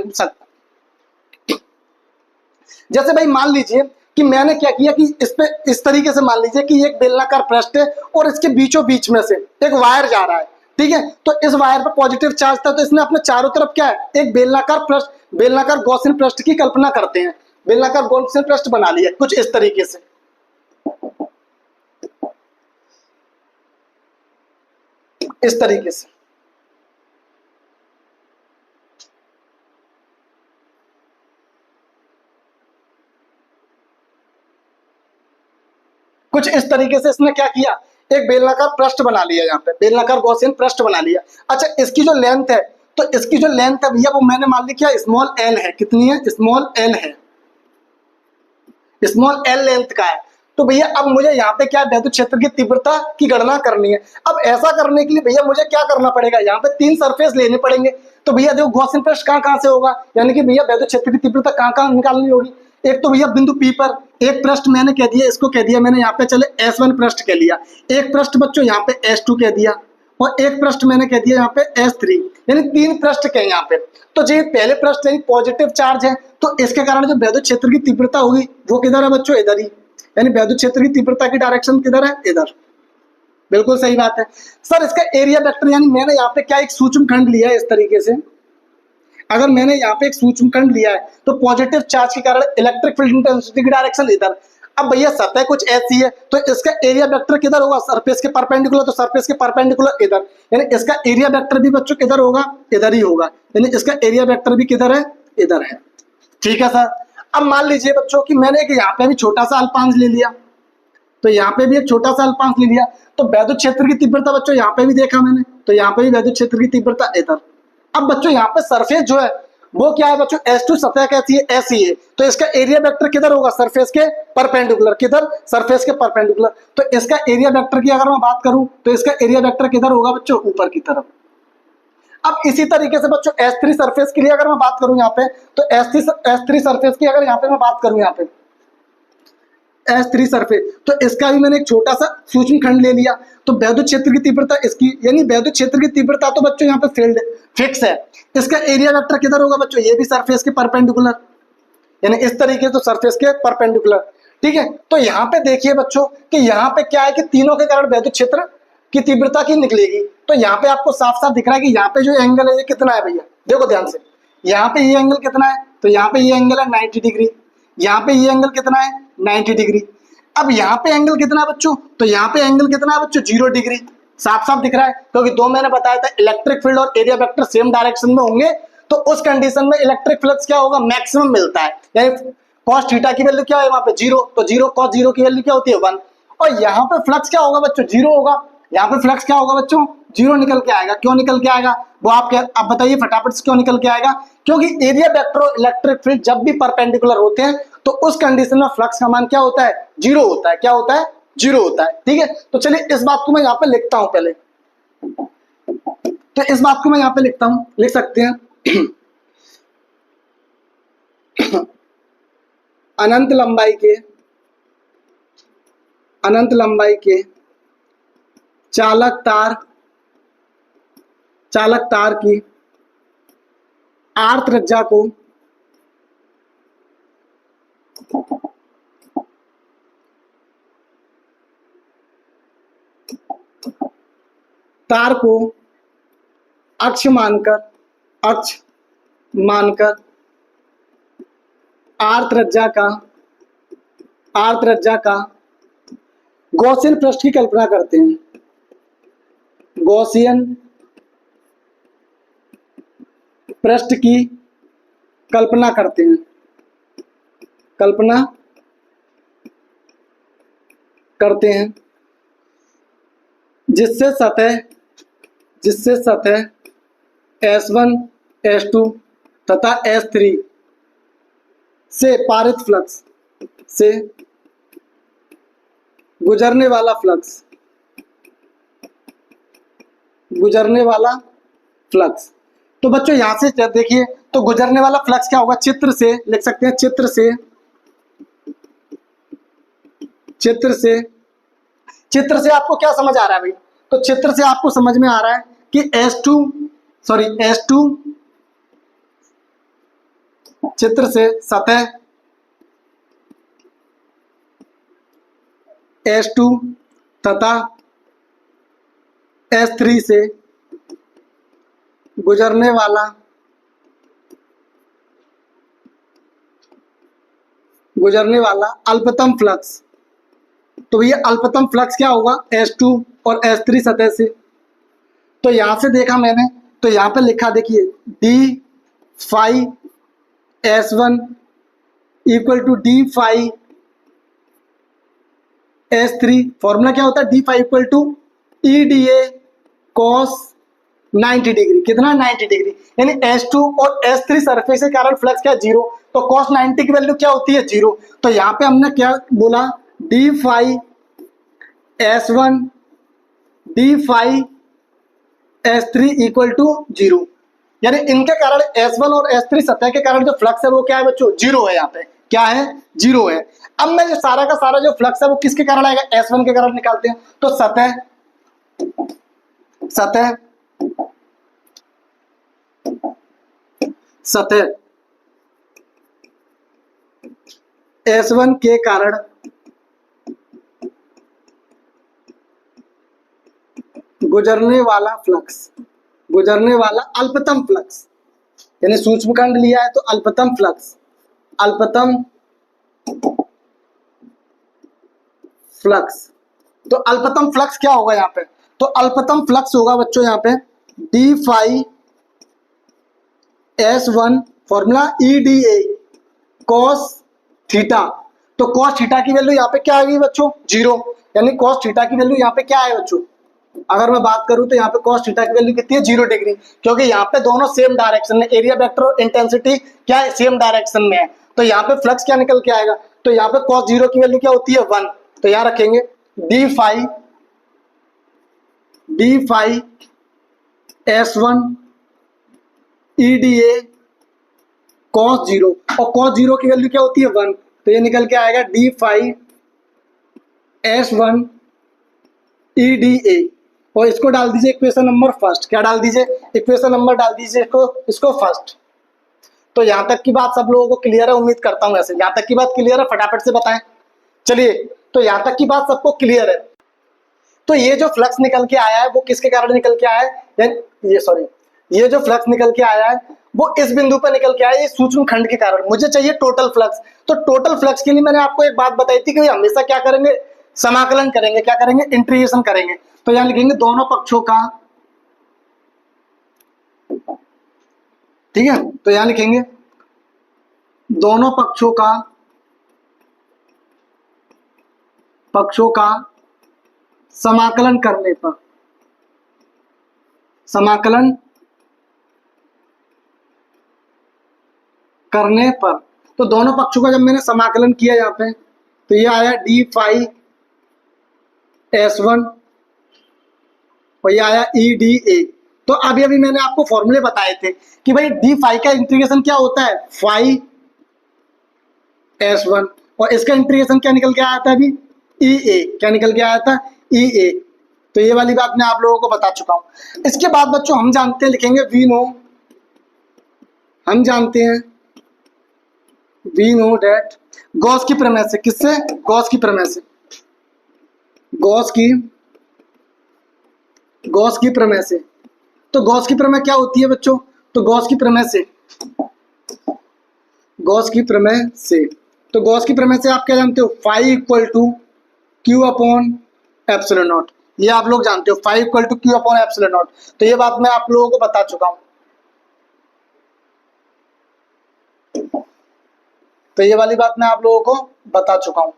जैसे भाई मान लीजिए कि मैंने क्या किया कि इस पे इस तरीके से मान लीजिए कि एक बेलनाकार पृष्ठ है और इसके बीचों बीच में से एक वायर जा रहा है, ठीक है। तो इस वायर पर पॉजिटिव चार्ज था, तो इसने अपने चारों तरफ क्या है, एक बेलनाकार पृष्ठ, बेलनाकार गॉसियन पृष्ठ की कल्पना करते हैं, बेलनाकार गॉसियन पृष्ठ बना लिया कुछ इस तरीके से, इस तरीके से। कुछ इस तरीके से इसने क्या किया, एक बेलनाकार पृष्ठ बना लिया, यहाँ पे बेलनाकार गॉसियन पृष्ठ बना लिया। अच्छा, इसकी जो लेंथ है, तो इसकी जो लेंथ है भैया वो मैंने मान ली क्या, स्मॉल एल है। कितनी है, स्मॉल एल है, स्मॉल एल लेंथ का है। तो भैया अब मुझे यहाँ पे क्या, वैद्युत क्षेत्र की तीव्रता की गणना करनी है। अब ऐसा करने के लिए भैया मुझे क्या करना पड़ेगा, यहाँ पे 3 सरफेस लेने पड़ेंगे। तो भैया देखो गॉसियन पृष्ठ कहाँ कहाँ से होगा, यानी कि भैया वैद्युत क्षेत्र की तीव्रता कहाँ कहाँ निकालनी होगी। एक तो भैया बिंदु P पर एक पृष्ठ मैंने कह दिया, इसको कह दिया मैंने यहाँ पे चले S1 पृष्ठ कह लिया, एक पृष्ठ बच्चों यहाँ पे S2 कह दिया, और एक पृष्ठ मैंने कह दिया यहाँ पे S3, यानी 3 पृष्ठ के यहाँ पे। तो जो पहले पृष्ठ यानी पॉजिटिव चार्ज है, तो इसके कारण जो वैद्युत क्षेत्र की तीव्रता होगी वो किधर है बच्चों, इधर ही, यानी वैद्युत क्षेत्र की तीव्रता की डायरेक्शन किधर है, इधर। बिल्कुल सही बात है सर। इसका एरिया वेक्टर, यानी मैंने यहाँ पे क्या एक सूक्ष्म खंड लिया है इस तरीके से, अगर मैंने यहाँ पे एक सूक्ष्म खंड लिया है तो पॉजिटिव चार्ज के कारण इलेक्ट्रिक फील्ड इंटेंसिटी की डायरेक्शन इधर। अब भैया सतह कुछ ऐसी है तो इसका एरिया वेक्टर किधर होगा, सरफेस के परपेंडिकुलर, तो सरफेस के परपेंडिकुलर इधर, यानी इसका एरिया वेक्टर भी बच्चों किधर होगा, इधर ही होगा, यानी इसका एरिया वेक्टर भी किधर है, इधर है। ठीक है सर। अब मान लीजिए बच्चों कि मैंने एक यहाँ पे भी छोटा सा अल्पांश ले लिया, तो यहाँ पे भी एक छोटा सा अल्पांश ले लिया, तो वैद्युत क्षेत्र की तीव्रता बच्चों यहाँ पे भी देखा मैंने, तो यहाँ पे भी वैद्युत क्षेत्र की तीव्रता इधर। अब बच्चों यहाँ पे सरफेस जो है वो क्या है बच्चों, S2 सतह कैसी है, ऐसी है, तो इसका एरिया वेक्टर किधर होगा, सरफेस के परपेंडिकुलर, किधर, सरफेस के परपेंडिकुलर। तो इसका एरिया वेक्टर की अगर मैं बात करूं तो इसका एरिया वेक्टर किधर होगा बच्चों, ऊपर की तरफ। अब इसी तरीके से बच्चों S3 सरफेस के लिए अगर मैं बात करूं यहाँ पे, तो S3 सरफेस की अगर यहाँ पे मैं बात करूं, यहाँ पे S3 सरफेस, तो इसका भी मैंने एक छोटा सा सूक्ष्म खंड ले लिया, तो वैद्युत क्षेत्र की तीव्रता इसकी, यानी वैद्युत क्षेत्र की तीव्रता तो बच्चों यहाँ पे फील्ड फिक्स है। इसका एरिया वेक्टर किधर होगा बच्चों, ये भी सरफेस के परपेंडिकुलर, यानी इस तरीके तो सरफेस के परपेंडिकुलर। ठीक है, तो यहाँ पे देखिए बच्चों कि यहाँ पे क्या है कि तीनों के कारण वैद्युत क्षेत्र की तीव्रता की निकलेगी। तो यहाँ पे आपको साफ साफ दिख रहा है कि यहाँ पे जो एंगल है ये कितना है भैया, देखो ध्यान से, यहाँ पे ये एंगल कितना है, तो यहाँ पे ये एंगल है 90 डिग्री, यहाँ पे ये एंगल कितना है 90 डिग्री। अब यहाँ पे एंगल कितना है बच्चों, तो यहाँ पे एंगल कितना है बच्चों 0 डिग्री। साफ साफ दिख रहा है, क्योंकि दो मैंने बताया था इलेक्ट्रिक फील्ड और एरिया वेक्टर सेम डायरेक्शन में होंगे, तो उस कंडीशन में इलेक्ट्रिक फ्लक्स क्या होगा, मैक्सिमम मिलता है, यानी cos थीटा की वैल्यू क्या है वहां पे 0, तो 0 cos 0 की वैल्यू क्या होती है 1, और यहाँ पे फ्लक्स क्या होगा बच्चों 0 होगा, यहाँ पे फ्लक्स क्या होगा बच्चों 0 निकल के आएगा। क्यों निकल के आएगा वो आप बताइए फटाफट से, क्यों निकल के आएगा, क्योंकि एरिया वेक्टर और इलेक्ट्रिक फील्ड जब भी परपेंडिकुलर होते हैं तो उस कंडीशन में फ्लक्स का मान क्या होता है 0 होता है, क्या होता है 0 होता है। ठीक है, तो चलिए इस बात को मैं यहाँ पे लिखता हूं पहले, तो इस बात को मैं यहाँ पे लिखता हूं, लिख सकते हैं अनंत लंबाई के चालक तार की आर्त त्रिज्या को अक्ष मानकर आर्त त्रिज्या का गॉसियन पृष्ठ की कल्पना करते हैं, गॉसियन पृष्ठ की कल्पना करते हैं जिससे सतह S1 S2 तथा S3 से पारित फ्लक्स से गुजरने वाला फ्लक्स। तो बच्चों यहां से देखिए, तो गुजरने वाला फ्लक्स क्या होगा, चित्र से लिख सकते हैं, चित्र से आपको क्या समझ आ रहा है भाई, तो चित्र से आपको समझ में आ रहा है कि S2 चित्र से सतह S2 तथा S3 से गुजरने वाला अल्पतम फ्लक्स। तो ये अल्पतम फ्लक्स क्या होगा, S2 और S3 सतह से। तो यहां से देखा मैंने, तो यहां पे लिखा देखिए d phi S1 equal to d phi S3। Formula क्या होता है, d phi equal to EDA cos 90 degree. कितना, 90 डिग्री। यानी S2 और S3 सरफेस के कारण फ्लक्स क्या, जीरो। तो cos 90 की वैल्यू क्या होती है, जीरो। तो यहाँ पे हमने क्या बोला, d phi S1 d phi S3 equal to zero. यानी इनके कारण S1 और S3 सतह के कारण जो फ्लक्स है वो क्या है बच्चों, जीरो है। यहाँ पे क्या है, जीरो है। अब मैं जो सारा का सारा जो फ्लक्स है वो किसके कारण आएगा, S1 के कारण निकालते हैं। तो सतह S1 के कारण गुजरने वाला अल्पतम फ्लक्स, यानी सूक्ष्मखंड लिया है तो अल्पतम फ्लक्स तो अल्पतम फ्लक्स क्या होगा यहाँ पे, तो अल्पतम फ्लक्स होगा बच्चों यहाँ पे d phi S1 formula EDA cos theta. तो cos थीटा की वैल्यू यहाँ पे क्या आ गई बच्चों, जीरो। यानी cos थीटा की वैल्यू यहाँ पे क्या है बच्चों, अगर मैं बात करूं तो यहाँ पे cos थीटा की वैल्यू कितनी है, 0 डिग्री। क्योंकि यहाँ पे दोनों सेम डायरेक्शन में, एरिया वेक्टर और इंटेंसिटी क्या है, सेम डायरेक्शन में है। तो यहाँ पे फ्लक्स क्या निकल के आएगा, तो यहाँ पे cos 0 की वैल्यू क्या होती है, 1। तो यहाँ रखेंगे D phi S1 EDA cos 0, और cos 0 की वैल्यू क्या होती है, 1। तो ये निकल के आएगा डी फाई S1 EDA, और इसको डाल दीजिए इक्वेशन नंबर फर्स्ट। क्या डाल दीजिए, इक्वेशन नंबर डाल दीजिए इसको फर्स्ट। तो यहां तक की बात सब लोगों को क्लियर है, उम्मीद करता हूं। ऐसे यहां तक की बात क्लियर है, फटाफट से बताएं। चलिए, तो यहां तक की बात सबको क्लियर है। तो ये जो फ्लक्स निकल के आया है वो किसके कारण निकल के आया है, ये जो फ्लक्स निकल के आया है वो इस बिंदु पर निकल के आया है, सूक्ष्म खंड के कारण। मुझे चाहिए टोटल फ्लक्स। तो टोटल फ्लक्स के लिए मैंने आपको एक बात बताई थी कि हमेशा क्या करेंगे, समाकलन करेंगे। क्या करेंगे, इंटीग्रेशन करेंगे। तो यहां लिखेंगे दोनों पक्षों का, ठीक है। तो यहां लिखेंगे दोनों पक्षों का समाकलन करने पर तो दोनों पक्षों का जब मैंने समाकलन किया यहाँ पे, तो ये आया डी फाई S1 और ये आया EDA। तो अभी मैंने आपको फॉर्मूले बताए थे कि भाई डी फाई का इंटीग्रेशन क्या होता है, फाई S1, और इसका इंटीग्रेशन क्या निकल के आया था अभी, EA। क्या निकल के आया था, EA। तो ये वाली बात मैं आप लोगों को बता चुका हूं। इसके बाद बच्चों हम जानते हैं, लिखेंगे वी नो दैट गॉस की प्रमेय से। किससे, गॉस की प्रमेय से। गॉस की प्रमेय से। तो गॉस की प्रमेय क्या होती है बच्चों, तो गॉस की प्रमेय से तो गॉस की प्रमेय से आप क्या जानते हो, phi equal to Q upon epsilon naught. ये आप लोग जानते हो, phi equal to Q upon epsilon naught. तो ये बात मैं आप लोगों को बता चुका हूं। तो ये वाली बात मैं आप लोगों को बता चुका हूं,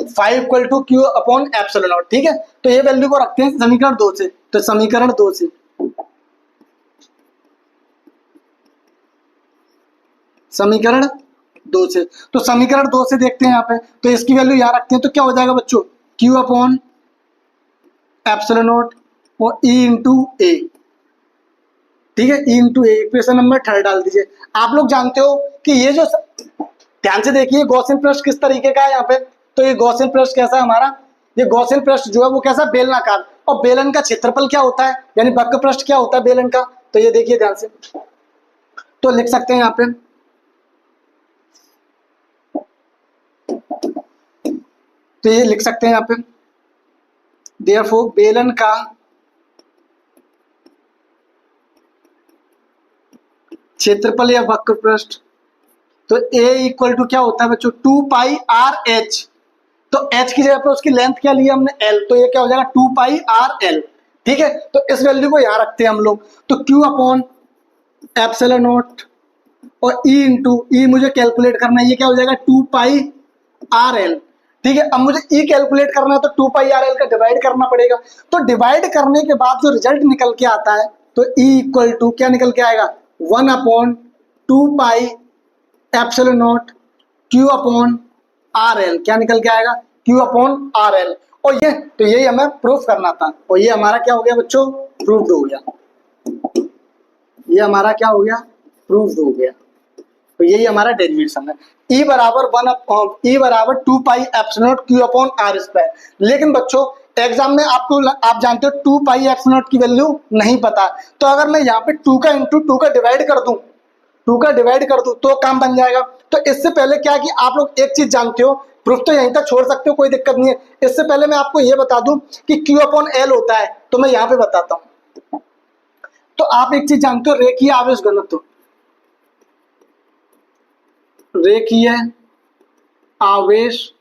five equal to Q upon epsilon naught, ठीक है। तो ये वैल्यू को रखते हैं समीकरण 2 से। तो समीकरण 2 से तो समीकरण 2 से देखते हैं यहाँ पे। तो इसकी वैल्यू यहाँ रखते हैं तो क्या हो जाएगा बच्चों, क्यू अपॉन एप्सिलॉन नॉट और E इंटू ए, ठीक है। E इंटू ए, इक्वेशन नंबर 3 डाल दीजिए। आप लोग जानते हो कि ये जो, ध्यान से देखिए गॉसियन पृष्ठ किस तरीके का है यहाँ पे। तो ये गॉसियन पृष्ठ कैसा है हमारा, ये गॉसियन पृष्ठ जो है वो कैसा, बेलनाकार। और बेलन का क्षेत्रफल क्या होता है, यानी वक्र पृष्ठ क्या होता है बेलन का। तो ये देखिए ध्यान से, तो लिख सकते हैं यहाँ पे तो ये लिख सकते हैं यहाँ पे, देयरफॉर बेलन का क्षेत्रफल या वक्र पृष्ठ, तो a इक्वल टू क्या होता है बच्चों, 2 पाई आर एच। तो h की जगह पे उसकी लेंथ क्या लिया हमने, l, तो ये क्या हो जाएगा 2 पाई आर एल। ठीक है, तो इस वैल्यू को यहां रखते हैं हम लोग। तो q अपॉन एप्सिलॉन नॉट और e इंटू ई मुझे कैलकुलेट करना है, ये क्या हो जाएगा 2 पाई आर एल। ठीक है, अब मुझे e कैलकुलेट करना है तो 2 पाई आर एल का डिवाइड करना पड़ेगा। तो डिवाइड करने के बाद जो रिजल्ट निकल के आता है तो e इक्वल टू क्या निकल के आएगा, 1 upon 2 pi epsilon naught q upon R L. क्या निकल के आएगा, q अपॉन आर एल। और ये तो यही हमें प्रूफ करना था, और ये हमारा क्या हो गया बच्चों, प्रूव्ड हो गया। ये हमारा क्या हो गया, प्रूव्ड हो गया। तो यही हमारा डेरिवेशन है, e बराबर 2 pi epsilon naught q upon r square. लेकिन बच्चों एग्जाम में आप जानते हो 2 पाई एप्सिलॉन नॉट की वैल्यू नहीं पता, तो अगर मैं यहाँ पे 2 का इंटू 2 का डिवाइड कर दूं, 2 का डिवाइड कर दूं तो काम बन जाएगा। तो इससे पहले क्या कि आप लोग एक चीज जानते हो, प्रूफ तो यहीं तक छोड़ सकते हो, कोई दिक्कत नहीं है। इससे पहले मैं आपको ये बता दूं कि q अपॉन एल होता है, तो मैं यहाँ पे बताता हूँ। तो आप एक चीज जानते हो, रेखीय आवेश घनत्व, रेखीय आवेश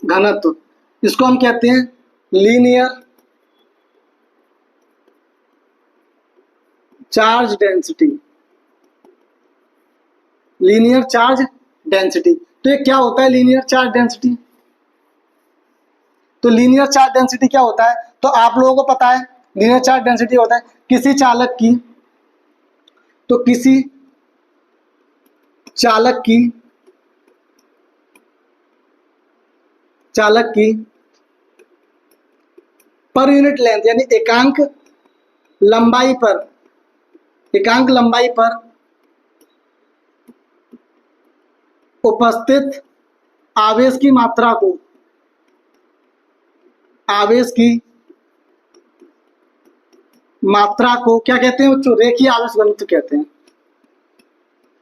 घनत्व, इसको हम कहते हैं linear charge density, linear charge density. तो ये क्या होता है लीनियर चार्ज डेंसिटी, तो लीनियर चार्ज डेंसिटी क्या होता है, तो आप लोगों को पता है लीनियर चार्ज डेंसिटी होता है किसी चालक की, तो किसी चालक की पर यूनिट लेंथ यानी एकांक लंबाई पर उपस्थित आवेश की मात्रा को क्या कहते हैं बच्चों, रेखीय आवेश घनत्व कहते हैं,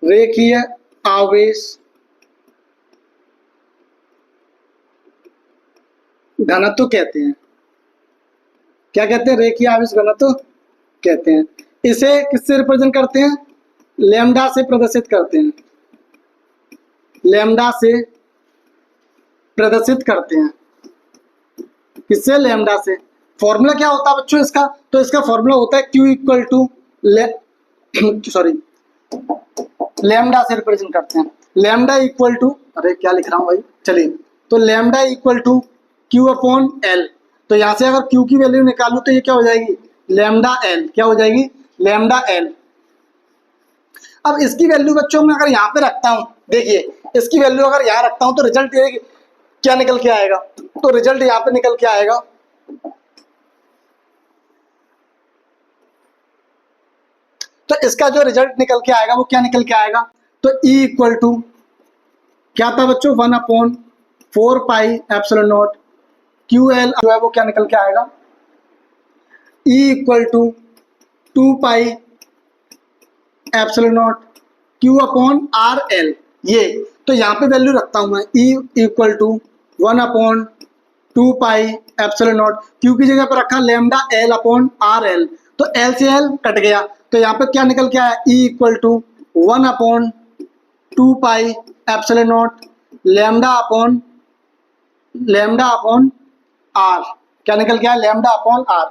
रेखीय आवेश घनत्व कहते हैं। क्या कहते हैं, रेखीय आवेश घनत्व कहते हैं। इसे किससे रिप्रेजेंट करते हैं, लैम्डा से प्रदर्शित करते हैं, लैम्डा से प्रदर्शित करते हैं। किससे, लैम्डा से। फॉर्मूला क्या होता है बच्चों इसका, तो इसका फॉर्मूला होता है Q इक्वल टू लैम्डा से रिप्रेजेंट करते हैं, लैम्डा इक्वल टू, अरे क्या लिख रहा हूं भाई, चलिए, तो lambda equal to Q upon L. तो यहां से अगर Q की वैल्यू निकालूं तो ये क्या हो जाएगी, लैम्डा एल। क्या हो जाएगी, लैम्डा एल। अब इसकी वैल्यू बच्चों मैं अगर यहाँ पे रखता हूं, देखिए इसकी वैल्यू अगर यहाँ रखता हूं तो रिजल्ट ये क्या निकल के आएगा, तो रिजल्ट यहाँ पे निकल के आएगा, तो इसका जो रिजल्ट निकल के आएगा वो क्या निकल के आएगा, तो E इक्वल टू क्या था बच्चों, 1 upon 4 pi epsilon naught QL जो है वो क्या निकल के आएगा, E equal to 2 pi epsilon naught Q upon RL। ये तो यहाँ पे वैल्यू रखता हूं मैं, E equal to 1 upon 2 pi epsilon naught, Q की जगह पर रखा लैम्डा L अपॉन RL, तो L से L कट गया, तो यहाँ पे क्या निकल के आया, E equal to 1 upon 2 pi epsilon naught lambda upon R। क्या निकल के आया, लैम्डा अपॉन R।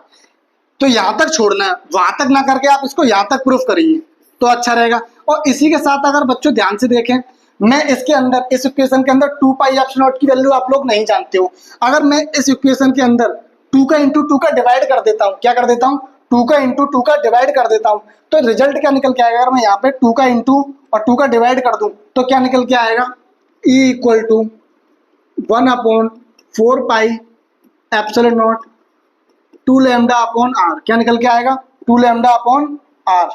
तो यहाँ तक छोड़ना है, वहां तक ना करके आप इसको यहाँ तक प्रूफ करिए तो अच्छा रहेगा। और इसी के साथ अगर बच्चों ध्यान से देखें, मैं इसके अंदर इस इक्वेशन के अंदर 2 पाई एप्सिलॉन नॉट की वैल्यू आप लोग नहीं जानते हो, अगर मैं इस इक्वेशन के अंदर 2 का इंटू 2 का डिवाइड कर देता हूँ, क्या कर देता हूँ, 2 का इंटू 2 का डिवाइड कर देता हूँ, तो रिजल्ट क्या निकल के आएगा, अगर मैं यहाँ पे 2 का इंटू और 2 का डिवाइड कर दूं तो क्या निकल के आएगा, E equal to 1 upon 4 pi epsilon naught 2 lambda upon R। क्या निकल के आएगा, 2 lambda upon R,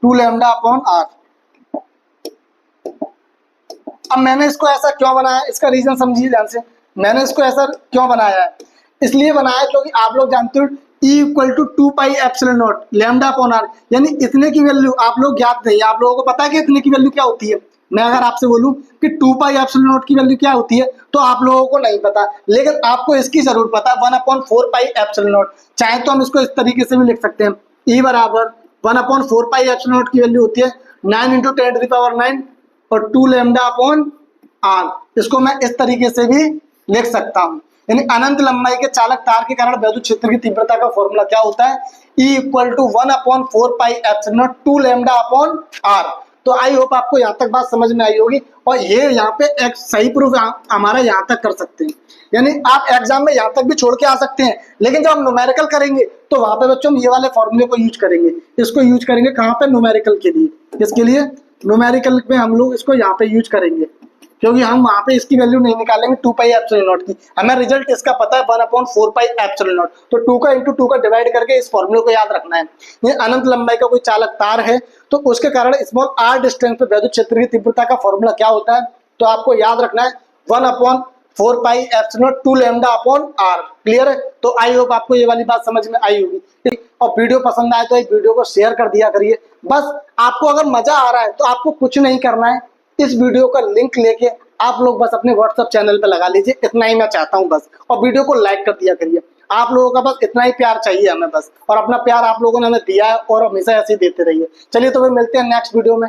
2 lambda upon R। अब मैंने इसको ऐसा क्यों बनाया, इसका रीजन समझिए ध्यान से। मैंने इसको ऐसा क्यों बनाया है, इसलिए बनाया क्योंकि आप लोग जानते हो E equal to 2 pi epsilon naught lambda upon R, यानी इतने की वैल्यू आप लोग ज्ञात नहीं, आप लोगों को पता है कि इतने की वैल्यू क्या होती है। मैं अगर आपसे बोलूं कि 2 पाई एप्सिलॉन नॉट की वैल्यू क्या होती है तो आप लोगों को नहीं पता, लेकिन आपको इसकी जरूर पता है 1/4 पाई एप्सिलॉन नॉट। चाहे तो हम इसको इस तरीके से भी लिख सकते हैं, ई बराबर 1/4 पाई एप्सिलॉन नॉट की वैल्यू होती है 9 × 10⁹ और 2 लैम्डा अपॉन आर। इसको मैं इस तरीके से भी लिख सकता हूं, यानी अनंत लंबाई के चालक तार के कारण वैद्युत क्षेत्र की तीव्रता का फॉर्मूला क्या होता है, E equal to 1/4 pi epsilon naught 2 lambda upon R. तो आई होप आपको यहाँ तक बात समझ में आई होगी, और ये यहाँ पे एक सही प्रूफ हमारा यहाँ तक कर सकते हैं, यानी आप एग्जाम में यहाँ तक भी छोड़ के आ सकते हैं, लेकिन जब हम न्यूमेरिकल करेंगे तो वहां पे बच्चों हम ये वाले फॉर्मूले को यूज करेंगे। इसको यूज करेंगे कहाँ पे, न्यूमेरिकल के लिए, इसके लिए न्यूमेरिकल में हम लोग इसको यहाँ पे यूज करेंगे, क्योंकि हम वहां पे इसकी वैल्यू नहीं निकालेंगे 2 पाई एप्सिलॉन नॉट की, हमें रिजल्ट इसका पता है 1/4 पाई एप्सिलॉन नॉट। तो 2 का इंटू 2 का डिवाइड करके इस फॉर्मूले को याद रखना है। ये अनंत लंबाई का कोई चालक तार है तो उसके कारण स्मॉल r डिस्टेंस पे वैद्युत क्षेत्र की तीव्रता का फॉर्मूला क्या होता है, तो आपको याद रखना है 1/4 pi epsilon naught 2 lambda upon r। Clear है? तो आई होप आपको ये वाली बात समझ में आई होगी। ठीक, और वीडियो पसंद आए तो एक वीडियो को शेयर कर दिया करिए। बस आपको अगर मजा आ रहा है तो आपको कुछ नहीं करना है, इस वीडियो का लिंक लेके आप लोग बस अपने व्हाट्सएप चैनल पे लगा लीजिए, इतना ही मैं चाहता हूं बस, और वीडियो को लाइक कर दिया करिए। आप लोगों का बस इतना ही प्यार चाहिए हमें बस, और अपना प्यार आप लोगों ने हमें दिया है और हमेशा ऐसे ही देते रहिए। चलिए तो फिर मिलते हैं नेक्स्ट वीडियो में।